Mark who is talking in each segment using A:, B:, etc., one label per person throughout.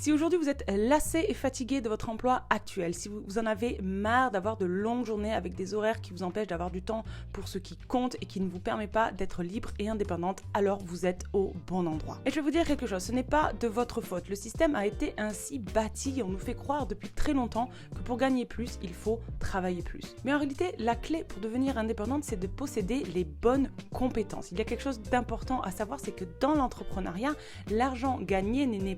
A: Si aujourd'hui vous êtes lassé et fatigué de votre emploi actuel, si vous en avez marre d'avoir de longues journées avec des horaires qui vous empêchent d'avoir du temps pour ce qui compte et qui ne vous permet pas d'être libre et indépendante, alors vous êtes au bon endroit. Et je vais vous dire quelque chose, ce n'est pas de votre faute. Le système a été ainsi bâti et on nous fait croire depuis très longtemps que pour gagner plus, il faut travailler plus. Mais en réalité, la clé pour devenir indépendante, c'est de posséder les bonnes compétences. Il y a quelque chose d'important à savoir, c'est que dans l'entrepreneuriat, l'argent gagné n'est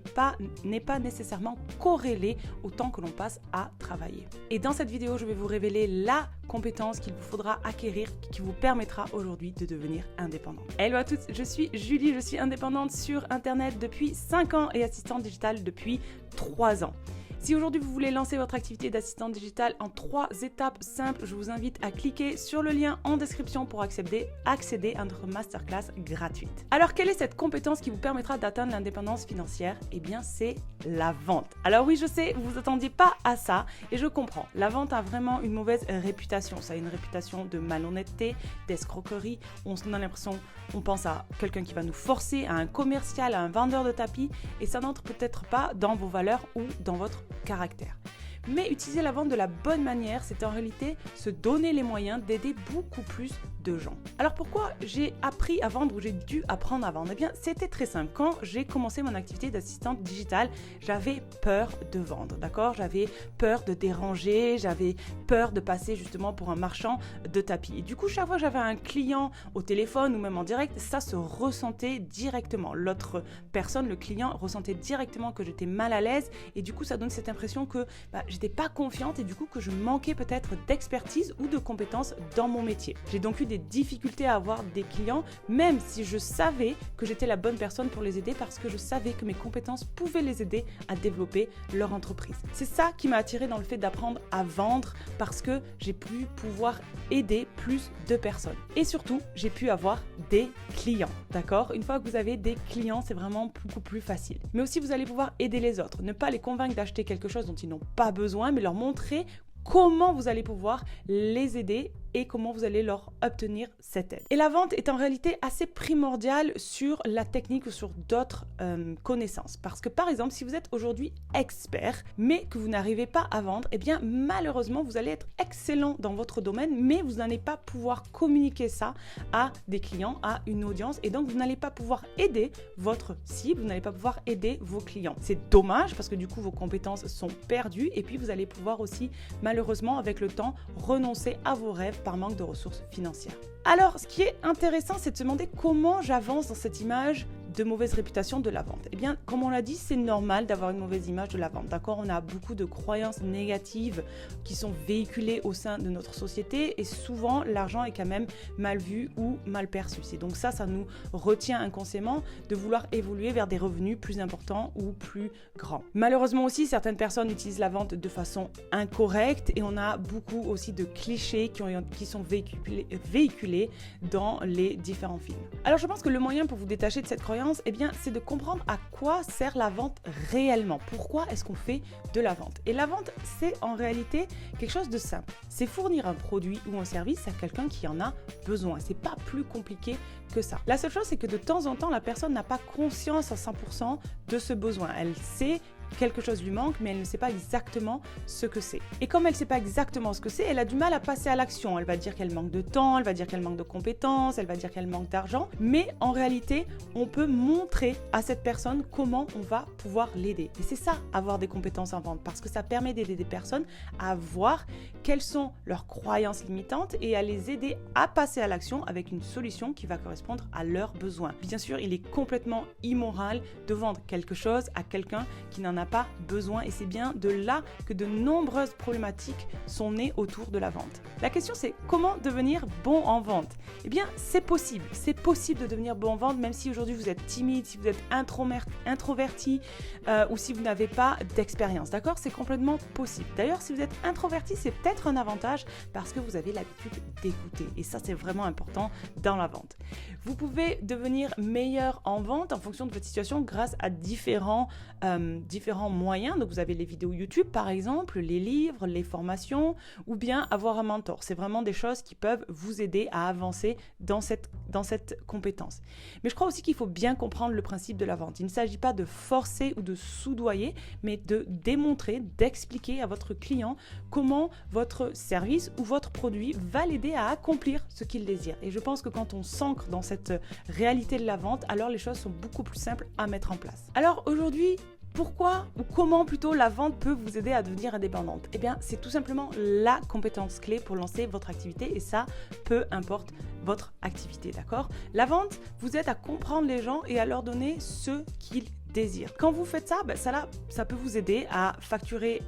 A: pas nécessairement corrélé au temps que l'on passe à travailler. Et dans cette vidéo, je vais vous révéler la compétence qu'il vous faudra acquérir qui vous permettra aujourd'hui de devenir indépendante. Hello à toutes, je suis Julie, je suis indépendante sur Internet depuis 5 ans et assistante digitale depuis 3 ans. Si aujourd'hui vous voulez lancer votre activité d'assistante digitale en 3 étapes simples, je vous invite à cliquer sur le lien en description pour accéder à notre masterclass gratuite. Alors quelle est cette compétence qui vous permettra d'atteindre l'indépendance financière? Eh bien c'est la vente. Alors oui, je sais, vous vous attendiez pas à ça et je comprends. La vente a vraiment une mauvaise réputation. Ça a une réputation de malhonnêteté, d'escroquerie. On a l'impression, on pense à quelqu'un qui va nous forcer, à un commercial, à un vendeur de tapis et ça n'entre peut-être pas dans vos valeurs ou dans votre caractère. Mais utiliser la vente de la bonne manière, c'est en réalité se donner les moyens d'aider beaucoup plus de gens. Alors pourquoi j'ai appris à vendre ou j'ai dû apprendre à vendre? Eh bien, c'était très simple. Quand j'ai commencé mon activité d'assistante digitale, j'avais peur de vendre, d'accord? J'avais peur de déranger, j'avais peur de passer justement pour un marchand de tapis. Et du coup, chaque fois que j'avais un client au téléphone ou même en direct, ça se ressentait directement. L'autre personne, le client, ressentait directement que j'étais mal à l'aise et du coup, ça donne cette impression que j'étais pas confiante et du coup que je manquais peut-être d'expertise ou de compétences dans mon métier. J'ai donc eu des difficultés à avoir des clients, même si je savais que j'étais la bonne personne pour les aider parce que je savais que mes compétences pouvaient les aider à développer leur entreprise. C'est ça qui m'a attirée dans le fait d'apprendre à vendre parce que j'ai pu pouvoir aider plus de personnes. Et surtout, j'ai pu avoir des clients, d'accord? Une fois que vous avez des clients, c'est vraiment beaucoup plus facile. Mais aussi, vous allez pouvoir aider les autres, ne pas les convaincre d'acheter quelque chose dont ils n'ont pas besoin, mais leur montrer comment vous allez pouvoir les aider et comment vous allez leur obtenir cette aide. Et la vente est en réalité assez primordiale sur la technique ou sur d'autres connaissances. Parce que par exemple, si vous êtes aujourd'hui expert, mais que vous n'arrivez pas à vendre, eh bien malheureusement, vous allez être excellent dans votre domaine, mais vous n'allez pas pouvoir communiquer ça à des clients, à une audience, et donc vous n'allez pas pouvoir aider votre cible, vous n'allez pas pouvoir aider vos clients. C'est dommage parce que du coup, vos compétences sont perdues et puis vous allez pouvoir aussi, malheureusement, avec le temps, renoncer à vos rêves par manque de ressources financières. Alors, ce qui est intéressant, c'est de se demander comment j'avance dans cette image de mauvaise réputation de la vente. Eh bien, comme on l'a dit, c'est normal d'avoir une mauvaise image de la vente, d'accord? On a beaucoup de croyances négatives qui sont véhiculées au sein de notre société et souvent, l'argent est quand même mal vu ou mal perçu. C'est donc ça nous retient inconsciemment de vouloir évoluer vers des revenus plus importants ou plus grands. Malheureusement aussi, certaines personnes utilisent la vente de façon incorrecte et on a beaucoup aussi de clichés qui sont véhiculés dans les différents films. Alors, je pense que le moyen pour vous détacher de cette croyance, eh bien, c'est de comprendre à quoi sert la vente réellement. Pourquoi est-ce qu'on fait de la vente? Et la vente, c'est en réalité quelque chose de simple. C'est fournir un produit ou un service à quelqu'un qui en a besoin. C'est pas plus compliqué que ça. La seule chose, c'est que de temps en temps, la personne n'a pas conscience à 100% de ce besoin. Elle sait quelque chose lui manque, mais elle ne sait pas exactement ce que c'est. Et comme elle ne sait pas exactement ce que c'est, elle a du mal à passer à l'action. Elle va dire qu'elle manque de temps, elle va dire qu'elle manque de compétences, elle va dire qu'elle manque d'argent. Mais en réalité, on peut montrer à cette personne comment on va pouvoir l'aider. Et c'est ça, avoir des compétences en vente, parce que ça permet d'aider des personnes à voir quelles sont leurs croyances limitantes et à les aider à passer à l'action avec une solution qui va correspondre à leurs besoins. Bien sûr, il est complètement immoral de vendre quelque chose à quelqu'un qui n'en a pas besoin et c'est bien de là que de nombreuses problématiques sont nées autour de la vente. La question, c'est comment devenir bon en vente? Eh bien, c'est possible de devenir bon en vente même si aujourd'hui vous êtes timide, si vous êtes introverti ou si vous n'avez pas d'expérience, d'accord? C'est complètement possible. D'ailleurs, si vous êtes introverti, c'est peut-être un avantage parce que vous avez l'habitude d'écouter et ça, c'est vraiment important dans la vente. Vous pouvez devenir meilleur en vente en fonction de votre situation grâce à différents différents moyens. Donc vous avez les vidéos YouTube par exemple, les livres, les formations ou bien avoir un mentor. C'est vraiment des choses qui peuvent vous aider à avancer dans cette compétence. Mais je crois aussi qu'il faut bien comprendre le principe de la vente. Il ne s'agit pas de forcer ou de soudoyer, mais de démontrer, d'expliquer à votre client comment votre service ou votre produit va l'aider à accomplir ce qu'il désire. Et je pense que quand on s'ancre dans cette réalité de la vente, alors les choses sont beaucoup plus simples à mettre en place. Alors aujourd'hui, pourquoi ou comment plutôt la vente peut vous aider à devenir indépendante? Eh bien, c'est tout simplement la compétence clé pour lancer votre activité et ça, peu importe votre activité, d'accord? La vente vous aide à comprendre les gens et à leur donner ce qu'ils désirent. Quand vous faites ça, ça peut vous aider à facturer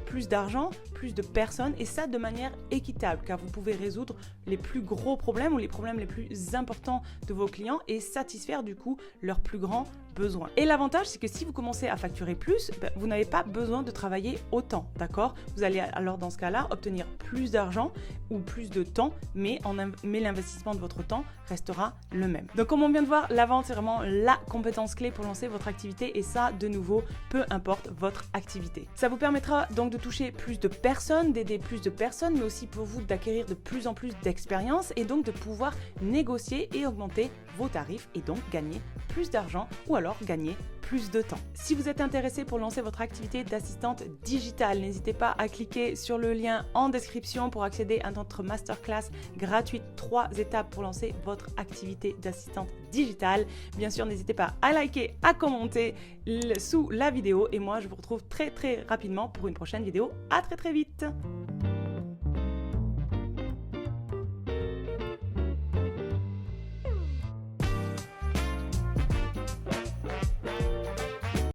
A: plus d'argent, plus de personnes et ça de manière équitable car vous pouvez résoudre les plus gros problèmes ou les problèmes les plus importants de vos clients et satisfaire du coup leurs plus grands besoins. Et l'avantage, c'est que si vous commencez à facturer plus, vous n'avez pas besoin de travailler autant, d'accord? Vous allez alors dans ce cas-là obtenir plus d'argent ou plus de temps, mais l'investissement de votre temps restera le même. Donc comme on vient de voir, la vente c'est vraiment la compétence clé pour lancer votre activité et ça de nouveau, peu importe votre activité. Ça vous permettra donc de toucher plus de personnes, d'aider plus de personnes, mais aussi pour vous d'acquérir de plus en plus d'expérience et donc de pouvoir négocier et augmenter vos tarifs et donc gagner plus d'argent ou alors gagner plus de temps. Si vous êtes intéressé pour lancer votre activité d'assistante digitale, n'hésitez pas à cliquer sur le lien en description pour accéder à notre masterclass gratuite 3 étapes pour lancer votre activité d'assistante digitale. Bien sûr, n'hésitez pas à liker, à commenter sous la vidéo et moi je vous retrouve très rapidement pour une prochaine vidéo. À très vite.